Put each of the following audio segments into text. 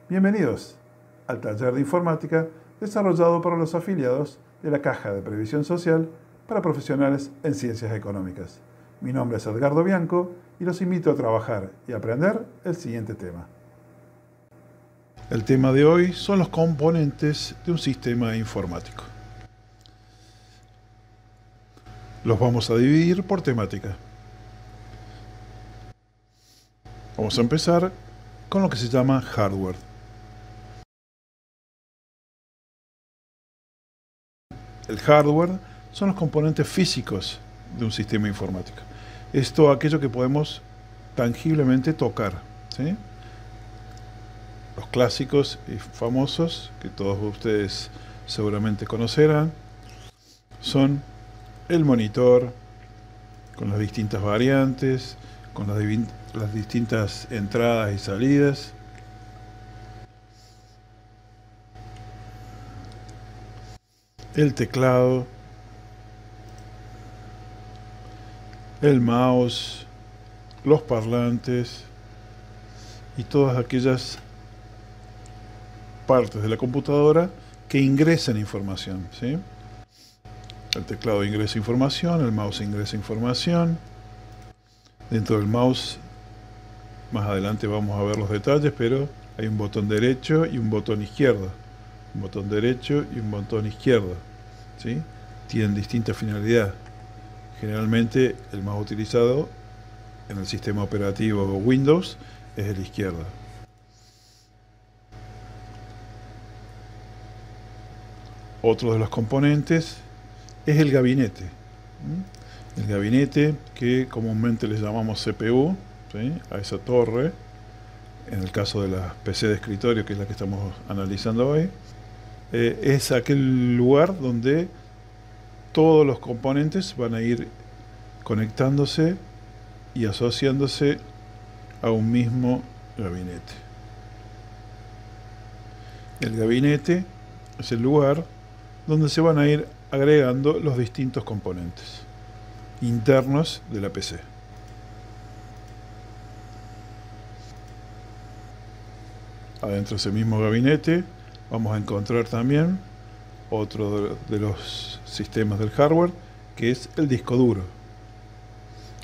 Bienvenidos al taller de informática desarrollado por los afiliados de la Caja de Previsión Social para profesionales en ciencias económicas. Mi nombre es Edgardo Bianco y los invito a trabajar y aprender el siguiente tema. El tema de hoy son los componentes de un sistema informático. Los vamos a dividir por temática. Vamos a empezar con lo que se llama hardware. El hardware son los componentes físicos de un sistema informático. Esto aquello que podemos tangiblemente tocar, ¿sí? Los clásicos y famosos, que todos ustedes seguramente conocerán, son el monitor, con las distintas variantes, con las distintas entradas y salidas. El teclado, el mouse, los parlantes y todas aquellas partes de la computadora que ingresan información, ¿sí? El teclado ingresa información, el mouse ingresa información. Dentro del mouse, más adelante vamos a ver los detalles, pero hay un botón derecho y un botón izquierdo. Un botón derecho y un botón izquierdo, ¿sí? Tienen distinta finalidad. Generalmente el más utilizado en el sistema operativo Windows es el izquierdo. Otro de los componentes es el gabinete. El gabinete, que comúnmente le llamamos CPU, ¿sí? A esa torre, en el caso de la PC de escritorio, que es la que estamos analizando hoy, es aquel lugar donde todos los componentes van a ir conectándose y asociándose a un mismo gabinete. El gabinete es el lugar donde se van a ir agregando los distintos componentes internos de la PC. Adentro de ese mismo gabinete vamos a encontrar también otro de los sistemas del hardware, que es el disco duro.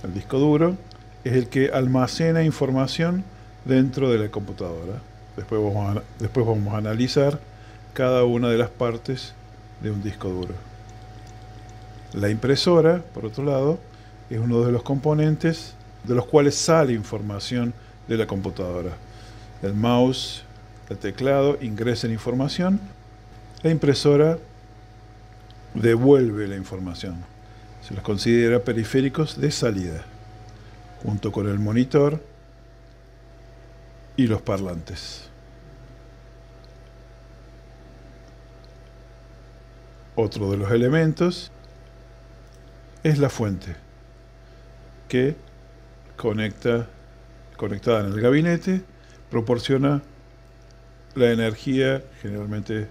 El disco duro es el que almacena información dentro de la computadora. Después vamos a analizar cada una de las partes de un disco duro. La impresora, por otro lado, es uno de los componentes de los cuales sale información de la computadora. El mouse, el teclado ingresan información, la impresora devuelve la información. Se los considera periféricos de salida, junto con el monitor y los parlantes. Otro de los elementos es la fuente, que conectada en el gabinete, proporciona la energía, generalmente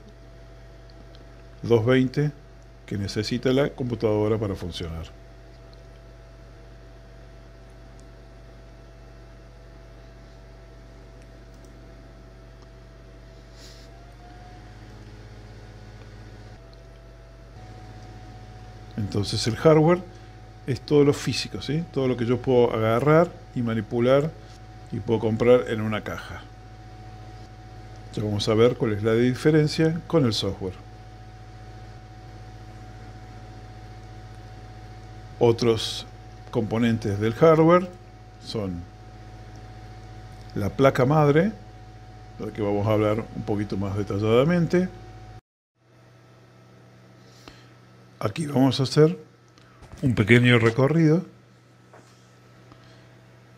220, que necesita la computadora para funcionar. Entonces el hardware es todo lo físico, ¿sí? Todo lo que yo puedo agarrar y manipular y puedo comprar en una caja. Ya vamos a ver cuál es la diferencia con el software. Otros componentes del hardware son la placa madre, de la que vamos a hablar un poquito más detalladamente. Aquí vamos a hacer un pequeño recorrido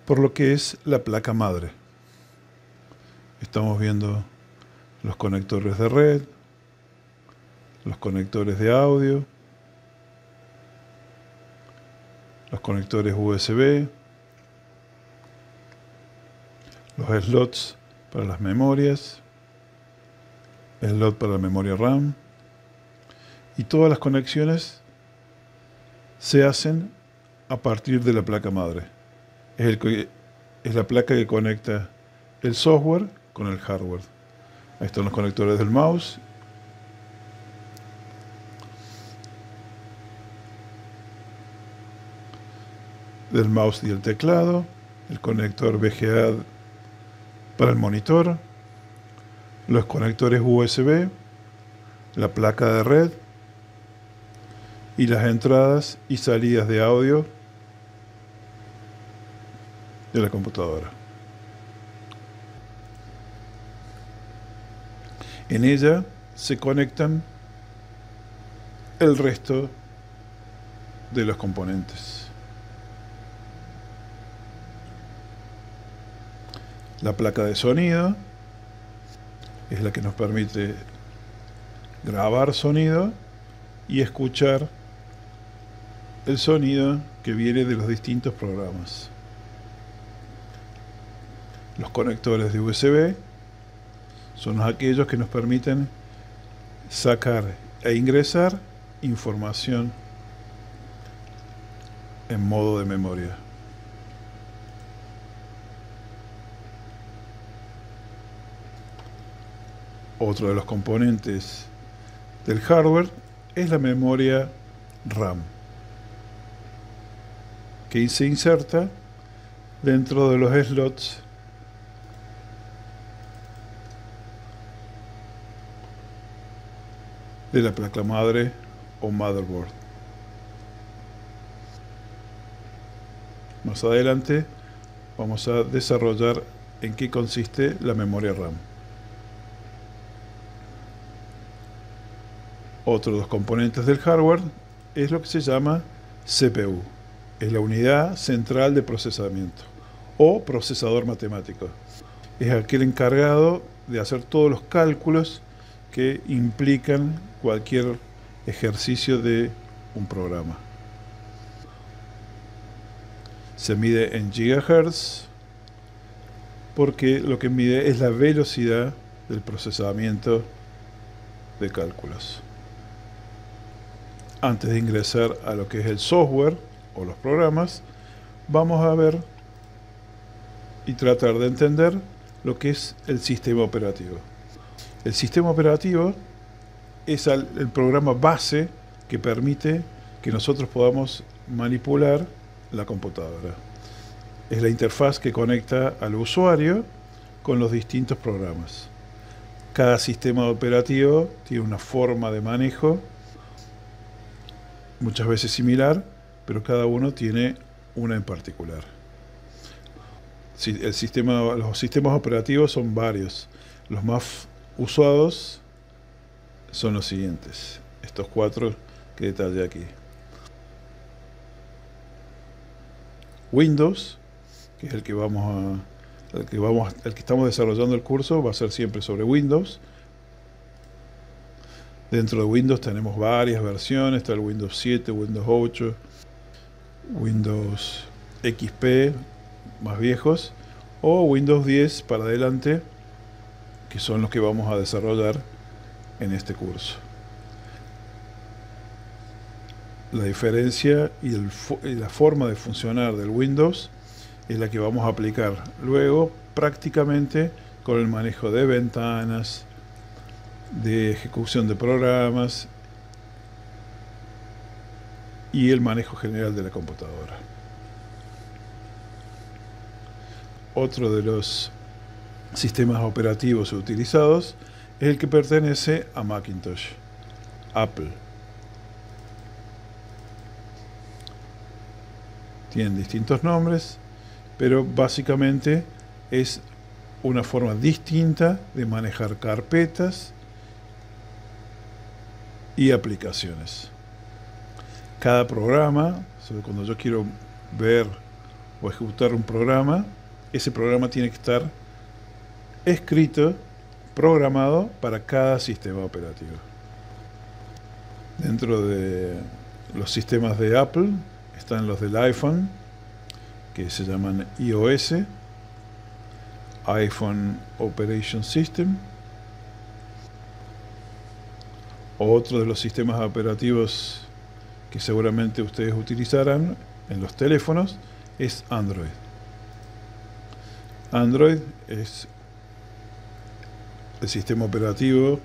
por lo que es la placa madre. Estamos viendo los conectores de red, los conectores de audio, los conectores USB, los slots para las memorias, el slot para la memoria RAM, y todas las conexiones se hacen a partir de la placa madre. Es la placa que conecta el software con el hardware. Ahí están los conectores del mouse. Del mouse y el teclado. El conector VGA para el monitor. Los conectores USB. La placa de red. Y las entradas y salidas de audio de la computadora. En ella se conectan el resto de los componentes. La placa de sonido es la que nos permite grabar sonido y escuchar el sonido que viene de los distintos programas. Los conectores de USB son aquellos que nos permiten sacar e ingresar información en modo de memoria. Otro de los componentes del hardware es la memoria RAM, que se inserta dentro de los slots de la placa madre o motherboard. Más adelante vamos a desarrollar en qué consiste la memoria RAM. Otro de los componentes del hardware es lo que se llama CPU. Es la unidad central de procesamiento o procesador matemático. Es aquel encargado de hacer todos los cálculos que implican cualquier ejercicio de un programa. Se mide en gigahertz porque lo que mide es la velocidad del procesamiento de cálculos. Antes de ingresar a lo que es el software o los programas, vamos a ver y tratar de entender lo que es el sistema operativo. El sistema operativo es el programa base que permite que nosotros podamos manipular la computadora. Es la interfaz que conecta al usuario con los distintos programas. Cada sistema operativo tiene una forma de manejo, muchas veces similar, pero cada uno tiene una en particular. Los sistemas operativos son varios. Los más usados son los siguientes, estos 4 que detallé aquí. Windows, que es el que estamos desarrollando el curso, va a ser siempre sobre Windows. Dentro de Windows tenemos varias versiones, está el Windows 7, Windows 8, Windows XP, más viejos, o Windows 10 para adelante, que son los que vamos a desarrollar en este curso. La diferencia y la forma de funcionar del Windows es la que vamos a aplicar luego prácticamente con el manejo de ventanas, de ejecución de programas y el manejo general de la computadora. Otro de los sistemas operativos utilizados es el que pertenece a Macintosh, Apple. Tienen distintos nombres, pero básicamente es una forma distinta de manejar carpetas y aplicaciones. Cada programa, cuando yo quiero ver o ejecutar un programa, ese programa tiene que estar escrito, programado para cada sistema operativo. Dentro de los sistemas de Apple están los del iPhone, que se llaman iOS, iPhone Operation System. Otro de los sistemas operativos que seguramente ustedes utilizarán en los teléfonos es Android. Android es el sistema operativo,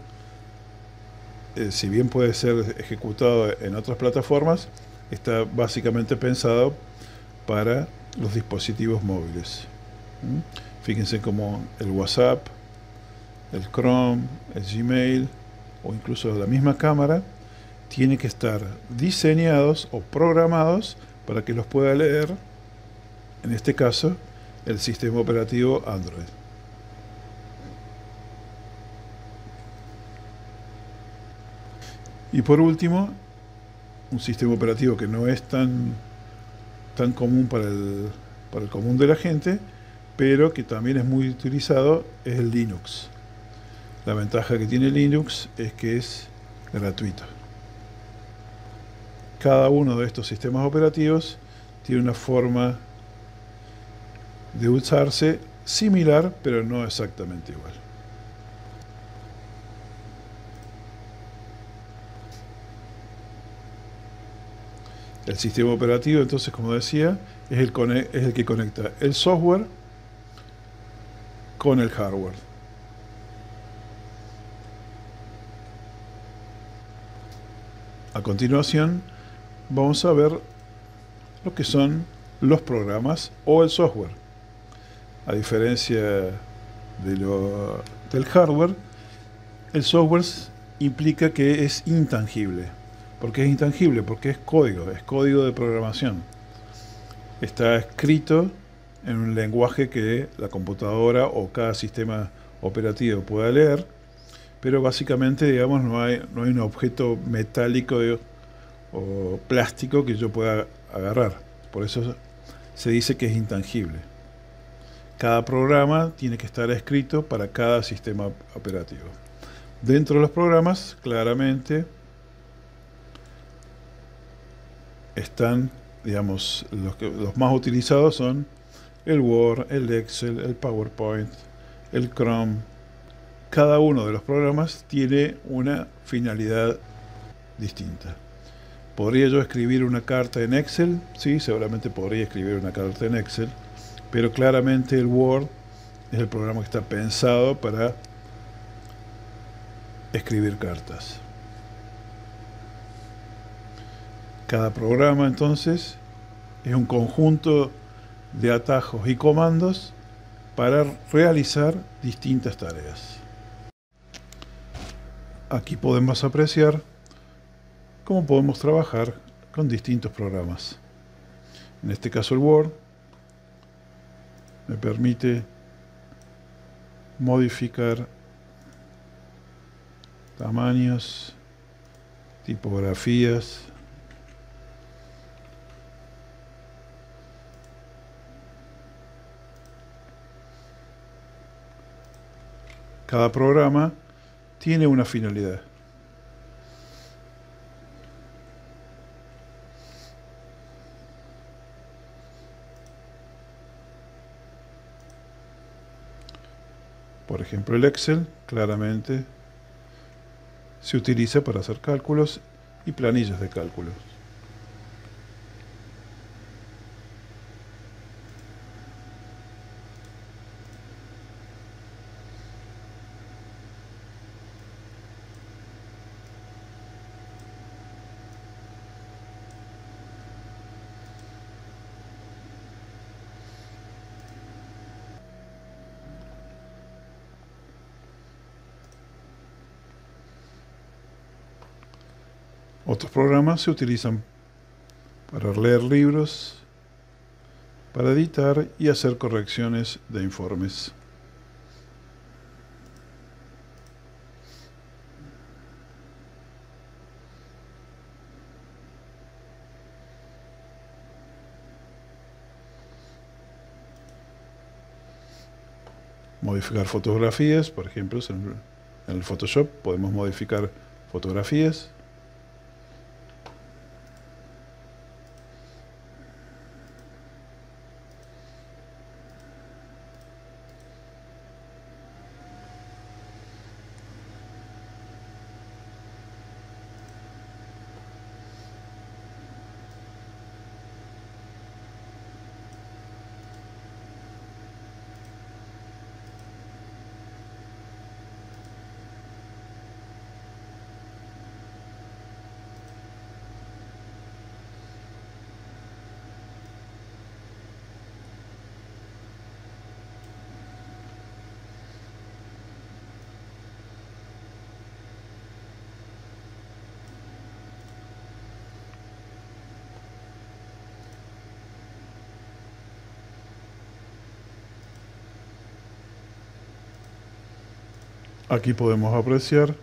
si bien puede ser ejecutado en otras plataformas, está básicamente pensado para los dispositivos móviles. Fíjense como el WhatsApp, el Chrome, el Gmail o incluso la misma cámara tiene que estar diseñados o programados para que los pueda leer, en este caso, el sistema operativo Android. Y por último, un sistema operativo que no es tan común para el común de la gente, pero que también es muy utilizado, es el Linux. La ventaja que tiene Linux es que es gratuito. Cada uno de estos sistemas operativos tiene una forma de usarse similar, pero no exactamente igual. El sistema operativo, entonces, como decía, es el que conecta el software con el hardware. A continuación, vamos a ver lo que son los programas o el software. A diferencia del hardware, el software implica que es intangible. ¿Por qué es intangible? Porque es código de programación. Está escrito en un lenguaje que la computadora o cada sistema operativo pueda leer, pero básicamente, digamos, no hay un objeto metálico o plástico que yo pueda agarrar. Por eso se dice que es intangible. Cada programa tiene que estar escrito para cada sistema operativo. Dentro de los programas, claramente, están, digamos, los más utilizados son el Word, el Excel, el PowerPoint, el Chrome. Cada uno de los programas tiene una finalidad distinta. ¿Podría yo escribir una carta en Excel? Sí, seguramente podría escribir una carta en Excel, pero claramente el Word es el programa que está pensado para escribir cartas. Cada programa, entonces, es un conjunto de atajos y comandos para realizar distintas tareas. Aquí podemos apreciar cómo podemos trabajar con distintos programas. En este caso el Word me permite modificar tamaños, tipografías, cada programa tiene una finalidad. Por ejemplo, el Excel claramente se utiliza para hacer cálculos y planillas de cálculos. Otros programas se utilizan para leer libros, para editar y hacer correcciones de informes. Modificar fotografías, por ejemplo, en el Photoshop podemos modificar fotografías. Aquí podemos apreciar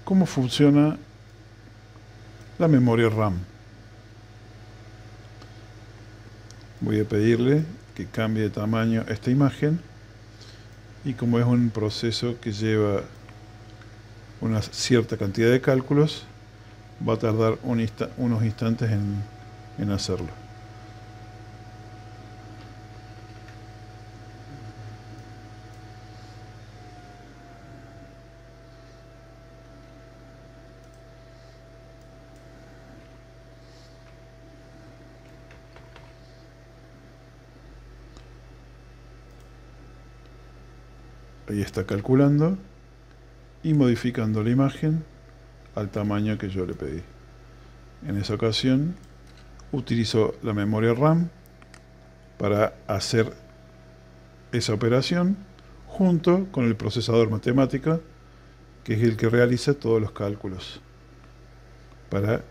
cómo funciona la memoria RAM. Voy a pedirle que cambie de tamaño esta imagen, y como es un proceso que lleva una cierta cantidad de cálculos, va a tardar unos instantes en hacerlo. Ahí está calculando y modificando la imagen al tamaño que yo le pedí. En esa ocasión utilizo la memoria RAM para hacer esa operación junto con el procesador matemático, que es el que realiza todos los cálculos, para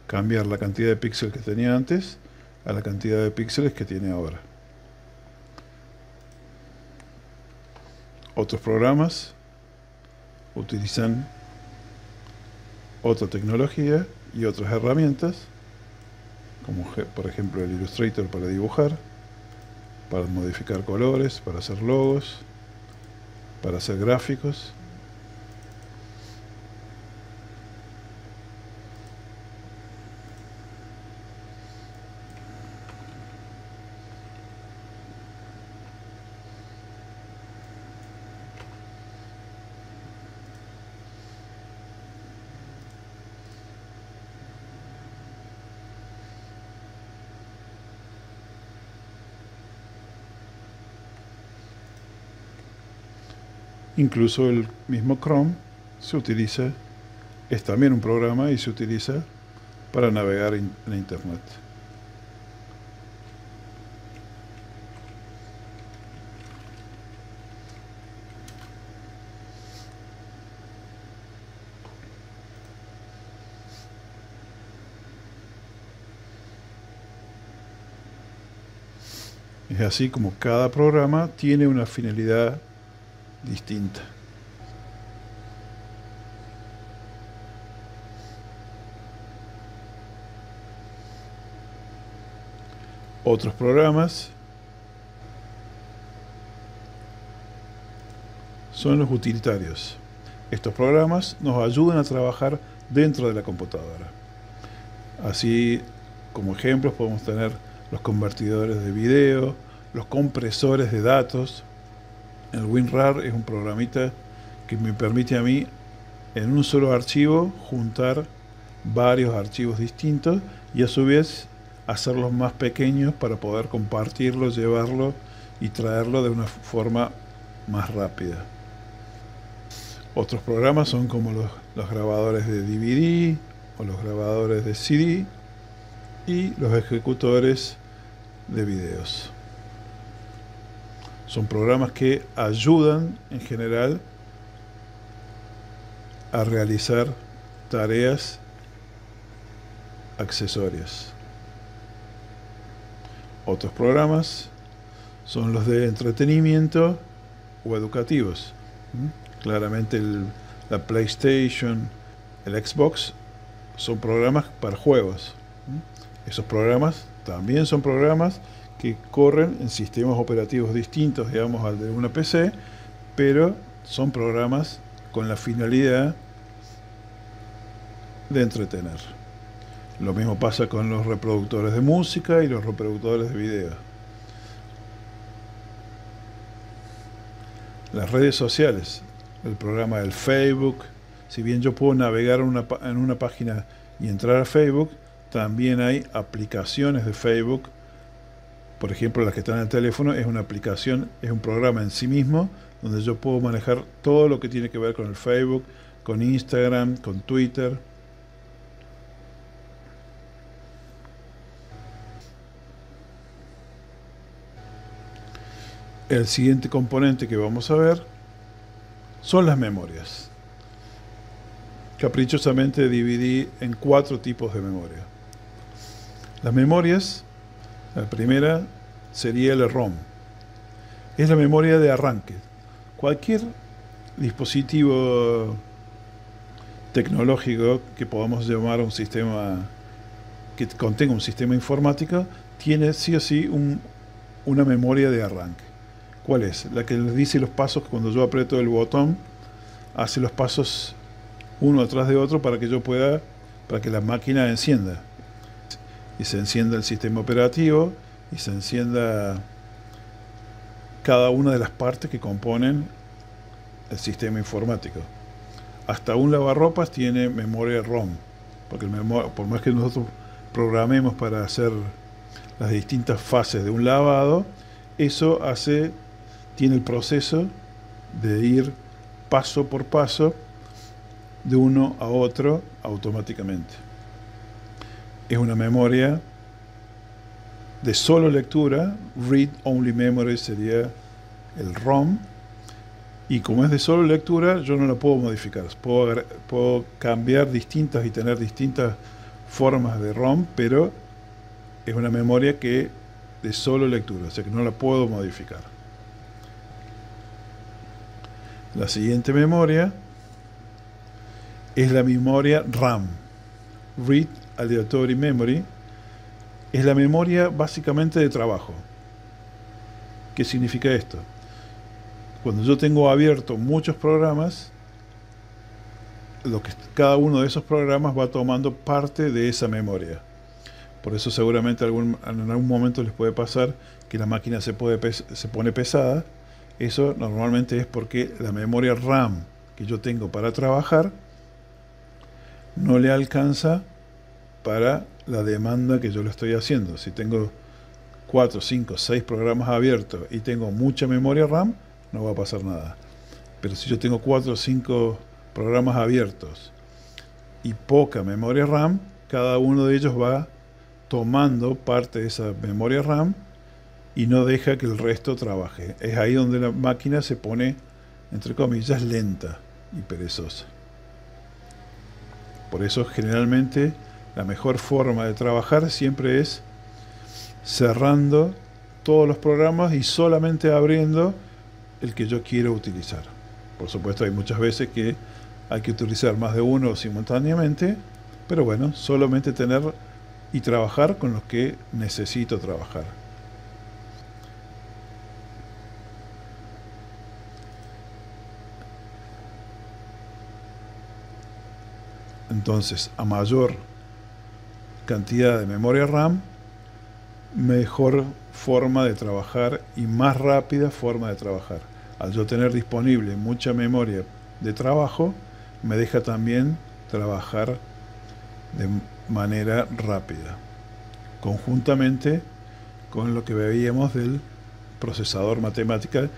cambiar la cantidad de píxeles que tenía antes a la cantidad de píxeles que tiene ahora. Otros programas utilizan otra tecnología y otras herramientas, como por ejemplo el Illustrator para dibujar, para modificar colores, para hacer logos, para hacer gráficos. Incluso el mismo Chrome es también un programa y se utiliza para navegar en Internet. Es así como cada programa tiene una finalidad distinta. Otros programas son los utilitarios. Estos programas nos ayudan a trabajar dentro de la computadora. Así, como ejemplos, podemos tener los convertidores de video, los compresores de datos. El WinRAR es un programita que me permite a mí, en un solo archivo, juntar varios archivos distintos y a su vez hacerlos más pequeños para poder compartirlo, llevarlo y traerlo de una forma más rápida. Otros programas son como los grabadores de DVD o los grabadores de CD y los ejecutores de videos. Son programas que ayudan en general a realizar tareas accesorias. Otros programas son los de entretenimiento o educativos. Claramente la PlayStation, el Xbox son programas para juegos. Esos programas también son programas que corren en sistemas operativos distintos, digamos, al de una PC, pero son programas con la finalidad de entretener. Lo mismo pasa con los reproductores de música y los reproductores de video. Las redes sociales, el programa del Facebook, si bien yo puedo navegar en una página y entrar a Facebook, también hay aplicaciones de Facebook. Por ejemplo, las que están en el teléfono es una aplicación, es un programa en sí mismo, donde yo puedo manejar todo lo que tiene que ver con el Facebook, con Instagram, con Twitter. El siguiente componente que vamos a ver son las memorias. Caprichosamente dividí en 4 tipos de memoria. Las memorias, la primera sería el ROM. Es la memoria de arranque. Cualquier dispositivo tecnológico que podamos llamar un sistema que contenga un sistema informático tiene sí o sí una memoria de arranque. ¿Cuál es? La que les dice los pasos que cuando yo aprieto el botón hace los pasos uno atrás de otro para que la máquina encienda. Y se encienda el sistema operativo y se encienda cada una de las partes que componen el sistema informático. Hasta un lavarropas tiene memoria ROM, porque por más que nosotros programemos para hacer las distintas fases de un lavado, eso tiene el proceso de ir paso por paso de uno a otro automáticamente. Es una memoria de solo lectura, read only memory sería el ROM, y como es de solo lectura, yo no la puedo modificar. Puedo cambiar distintas y tener distintas formas de ROM, pero es una memoria de solo lectura, o sea que no la puedo modificar. La siguiente memoria es la memoria RAM, Read Aleatory Memory. Es la memoria básicamente de trabajo. ¿Qué significa esto? Cuando yo tengo abierto muchos programas, cada uno de esos programas va tomando parte de esa memoria. Por eso seguramente en algún momento les puede pasar que la máquina se pone pesada. Eso normalmente es porque la memoria RAM que yo tengo para trabajar no le alcanza para la demanda que yo le estoy haciendo. Si tengo 4, 5, 6 programas abiertos y tengo mucha memoria RAM, no va a pasar nada. Pero si yo tengo 4 o 5 programas abiertos y poca memoria RAM, cada uno de ellos va tomando parte de esa memoria RAM y no deja que el resto trabaje. Es ahí donde la máquina se pone, entre comillas, lenta y perezosa. Por eso generalmente la mejor forma de trabajar siempre es cerrando todos los programas y solamente abriendo el que yo quiero utilizar. Por supuesto hay muchas veces que hay que utilizar más de uno simultáneamente, pero bueno, solamente tener y trabajar con los que necesito trabajar. Entonces, a mayor cantidad de memoria RAM, mejor forma de trabajar y más rápida forma de trabajar. Al yo tener disponible mucha memoria de trabajo, me deja también trabajar de manera rápida, conjuntamente con lo que veíamos del procesador matemático,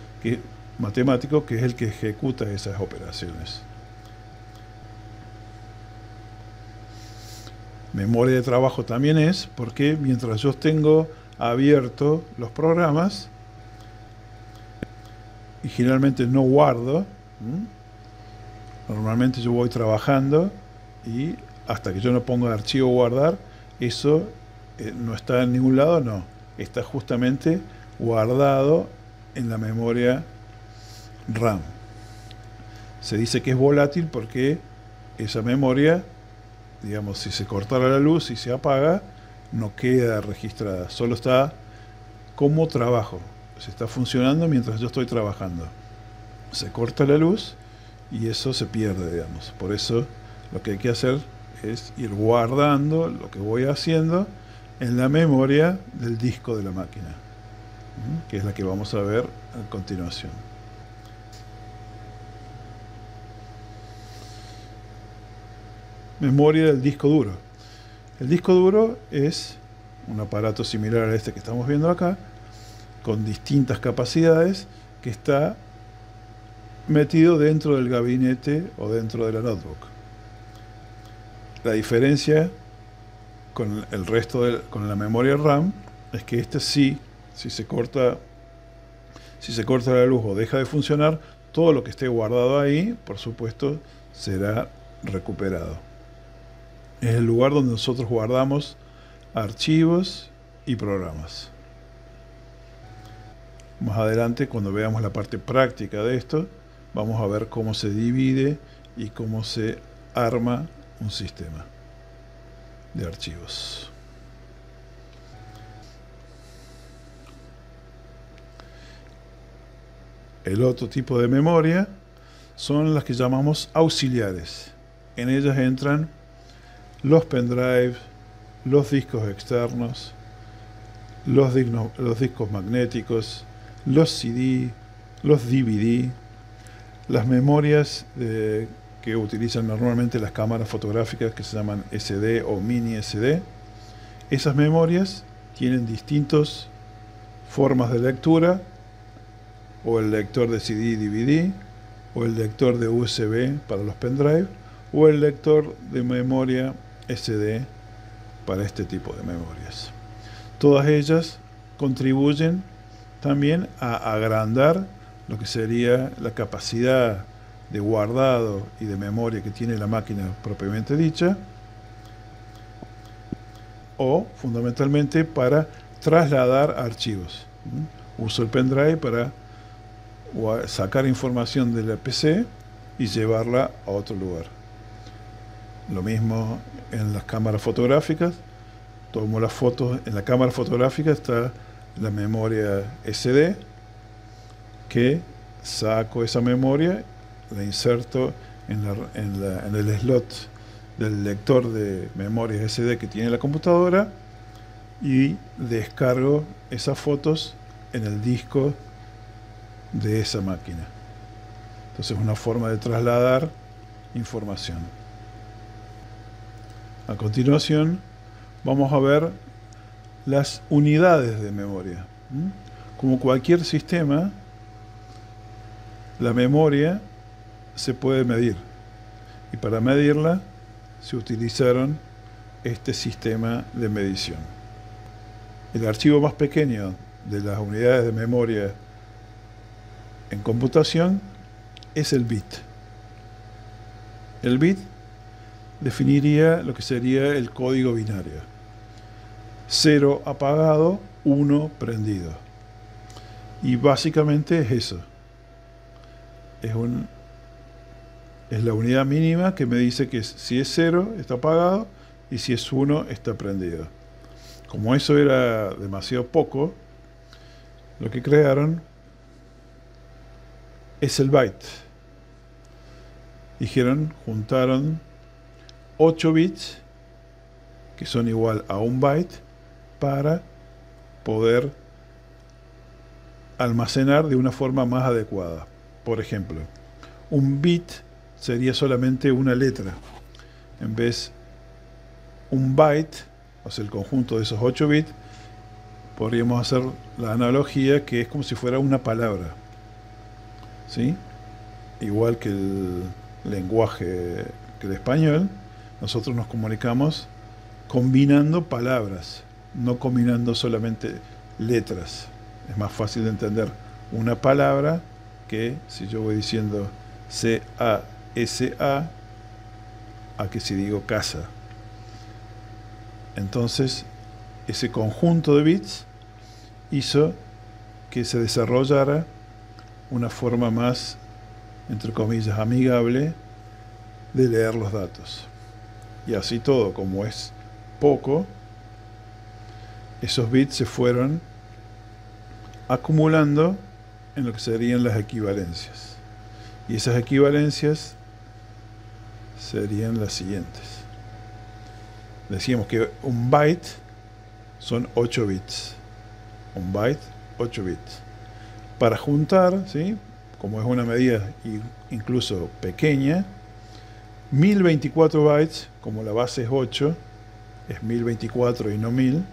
que es el que ejecuta esas operaciones. Memoria de trabajo también es porque mientras yo tengo abierto los programas y generalmente no guardo, normalmente yo voy trabajando y hasta que yo no ponga archivo guardar, eso no está en ningún lado, no, está justamente guardado en la memoria RAM. Se dice que es volátil porque esa memoria, digamos, si se cortara la luz y se apaga, no queda registrada, solo está como trabajo, se está funcionando mientras yo estoy trabajando. Se corta la luz y eso se pierde, digamos. Por eso lo que hay que hacer es ir guardando lo que voy haciendo en la memoria del disco de la máquina, que es la que vamos a ver a continuación. Memoria del disco duro. El disco duro es un aparato similar a este que estamos viendo acá, con distintas capacidades, que está metido dentro del gabinete o dentro de la notebook. La diferencia con el resto con la memoria RAM es que este sí, si se corta la luz o deja de funcionar, todo lo que esté guardado ahí, por supuesto, será recuperado. Es el lugar donde nosotros guardamos archivos y programas. Más adelante, cuando veamos la parte práctica de esto, vamos a ver cómo se divide y cómo se arma un sistema de archivos. El otro tipo de memoria son las que llamamos auxiliares. En ellas entran los pendrives, los discos externos, los discos magnéticos, los CD, los DVD, las memorias que utilizan normalmente las cámaras fotográficas que se llaman SD o mini SD. Esas memorias tienen distintas formas de lectura, o el lector de CD y DVD, o el lector de USB para los pendrive, o el lector de memoria SD para este tipo de memorias. Todas ellas contribuyen también a agrandar lo que sería la capacidad de guardado y de memoria que tiene la máquina propiamente dicha, o fundamentalmente para trasladar archivos. Uso el pendrive para sacar información de la PC y llevarla a otro lugar. Lo mismo en las cámaras fotográficas. Tomo las fotos, en la cámara fotográfica está la memoria SD, que saco esa memoria, la inserto en el slot del lector de memoria SD que tiene la computadora y descargo esas fotos en el disco de esa máquina. Entonces es una forma de trasladar información. A continuación vamos a ver las unidades de memoria. Como cualquier sistema, la memoria se puede medir, y para medirla se utilizaron este sistema de medición. El archivo más pequeño de las unidades de memoria en computación es el bit. El bit definiría lo que sería el código binario: 0 apagado, 1 prendido. Y básicamente es eso. Es la unidad mínima que me dice que si es 0 está apagado y si es 1 está prendido. Como eso era demasiado poco, lo que crearon es el byte. Juntaron 8 bits que son igual a un byte para poder almacenar de una forma más adecuada. Por ejemplo, un bit sería solamente una letra. En vez un byte, o sea, el conjunto de esos 8 bits, podríamos hacer la analogía que es como si fuera una palabra. ¿Sí? Igual que el lenguaje, que el español, nosotros nos comunicamos combinando palabras, no combinando solamente letras. Es más fácil de entender una palabra que si yo voy diciendo C-A-S-A a que si digo casa. Entonces, ese conjunto de bits hizo que se desarrollara una forma más, entre comillas, amigable de leer los datos. Y así todo, como es poco, esos bits se fueron acumulando en lo que serían las equivalencias. Y esas equivalencias serían las siguientes. Decíamos que un byte son 8 bits. Un byte, 8 bits. Para juntar, ¿sí?, como es una medida incluso pequeña, 1024 bytes, como la base es 8, es 1024 y no 1000,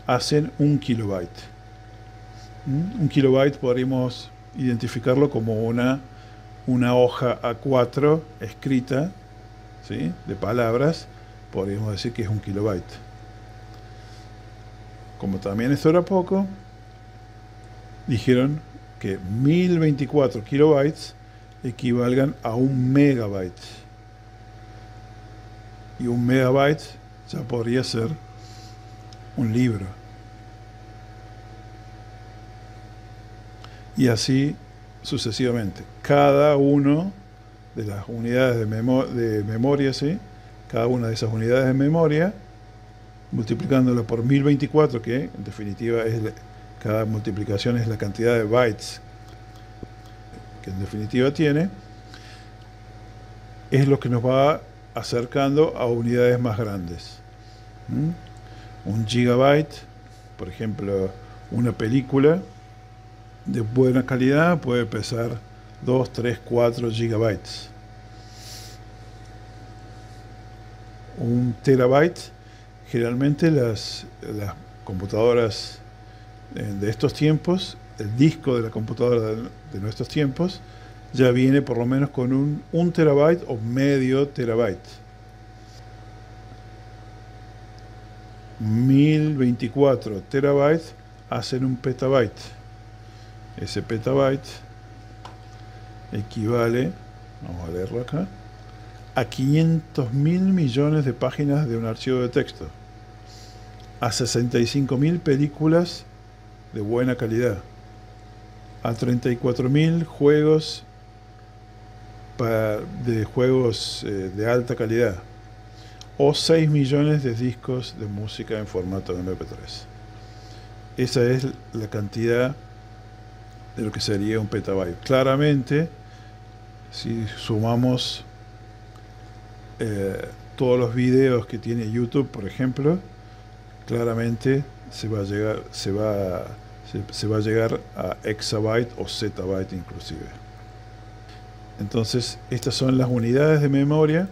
hacen 1 kilobyte. Un kilobyte podríamos identificarlo como una hoja A4 escrita, ¿sí?, de palabras. Podríamos decir que es 1 kilobyte. Como también esto era poco, dijeron que 1024 kilobytes equivalgan a 1 megabyte. Y 1 megabyte ya podría ser un libro. Y así sucesivamente. Cada uno de las unidades de memoria, ¿sí? Cada una de esas unidades de memoria, multiplicándolo por 1024, que en definitiva cada multiplicación es la cantidad de bytes que en definitiva tiene, es lo que nos va acercando a unidades más grandes. Un gigabyte, por ejemplo, una película de buena calidad puede pesar 2, 3, 4 gigabytes. Un terabyte, generalmente las computadoras de estos tiempos, el disco de la computadora de nuestros tiempos, ya viene por lo menos con un terabyte o medio terabyte. 1024 terabytes hacen un petabyte. Ese petabyte equivale, vamos a leerlo acá, a 500.000 millones de páginas de un archivo de texto, a 65.000 películas de buena calidad, a 34.000 juegos de alta calidad, o 6 millones de discos de música en formato MP3. Esa es la cantidad de lo que sería un petabyte. Claramente, si sumamos todos los videos que tiene YouTube, por ejemplo, claramente se va a llegar a exabyte o zettabyte inclusive. Entonces, estas son las unidades de memoria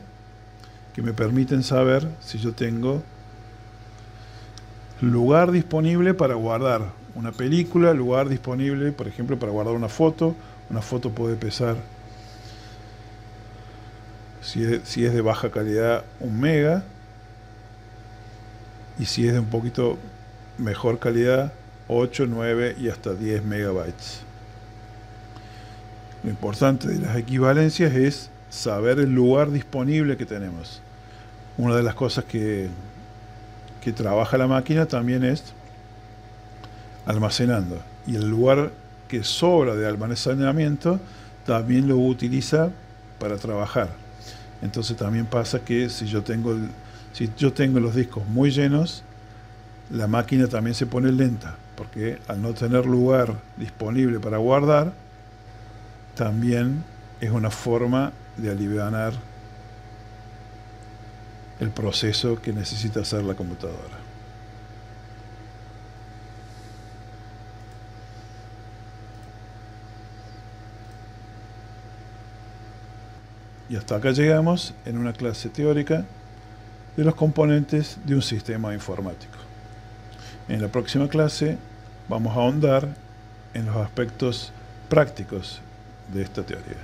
que me permiten saber si yo tengo lugar disponible para guardar una película, lugar disponible, por ejemplo, para guardar una foto. Una foto puede pesar, si es de baja calidad, 1 mega, y si es de un poquito mejor calidad, 8, 9 y hasta 10 megabytes. Lo importante de las equivalencias es saber el lugar disponible que tenemos. Una de las cosas que trabaja la máquina también es almacenando, y el lugar que sobra de almacenamiento también lo utiliza para trabajar. Entonces también pasa que si yo tengo los discos muy llenos, la máquina también se pone lenta, porque al no tener lugar disponible para guardar, también es una forma de alivianar el proceso que necesita hacer la computadora. Y hasta acá llegamos en una clase teórica de los componentes de un sistema informático. En la próxima clase vamos a ahondar en los aspectos prácticos de esta teoría.